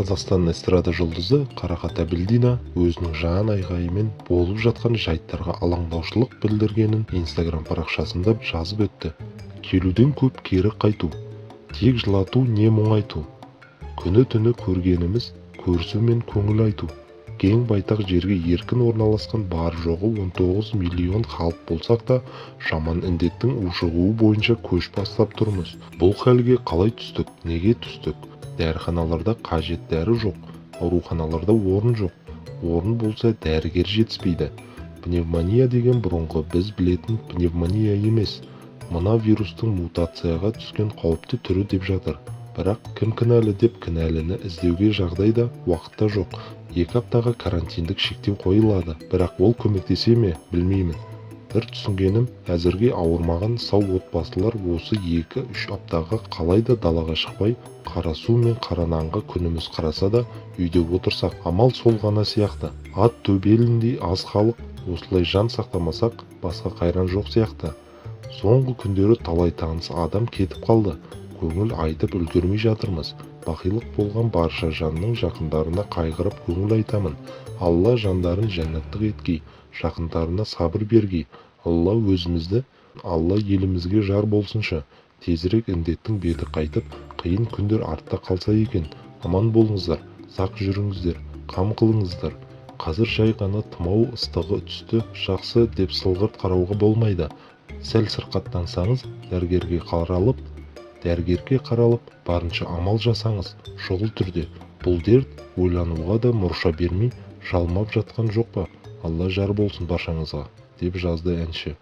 Қазақстан эстрада жұлдызы Қарақат Әбілдина өзінің жан айғайымен болып жатқан жайттарға алаңдаушылық білдіргенін Instagram парақшасында жазып өтті. Келуден көп кері қайту, тек жылату не мұңайту. Күні-түні көргеніміз көрісу мен көңіл айту. Кең байтақ жерге еркін орналасқан бар жоғы 19 миллион халық болсақ та, жаман індеттің ушығуы бойынша көш бастап тұрмыз. Бұл хәлге қалай түстік, неге түстік? Дәріханаларда қажет дәрі жоқ, ауруханаларда орын жоқ. Орын болса дәрігер жетіспейді. Пневмония деген бұрынғы біз білетін пневмония емес. Мына вирустың мутацияға түскен қауіпті түрі деп жатыр. Бірақ кім кінәлі деп кінәліні іздеуге жағдайда уақытта жоқ. 2 аптаға карантиндік шектеу қойылады, бірақ ол көмектесе ме, білмеймін. Бір түсінгенім, әзірге ауырмаған сау отбасылар осы 2-3 аптаға қалайда далаға шықпай, қара су мен қара нанға күніміз қараса да, үйде отырсақ, амал сол ғана сияқты. Ат төбеліндей аз халық, осылай жан сақтамасақ, басқа қайран жоқ сияқты. Соңғы күндері талай таныс адам кетіп қалды. Көңіл айтып үлгермей жатырмыз. Бақилық болған барша жанның жақындарына қайғырып көңіл айтамын. Алла жандарын жәннаттық еткей, жақындарына сабыр бергей. Алла өзімізді, Алла елімізге жар болсыншы. Тезірек індеттің беті қайтып, қиын күндер артта қалса екен. Аман болыңыздар, сақ жүріңіздер, қам қылыңыздар. Қазір жай ғана тұмау ыстығы түсті, жақсы деп сылғырт қарауға болмайды. Сәл сырқаттансаңыз, дәрігерге қаралып, барынша амал жасаңыз, шұғыл түрде. Бұл дерт ойлануға да мұрша бермей, жалмап жатқан жоқ па? Алла жар болсын баршаңызға, деп жазды әнші.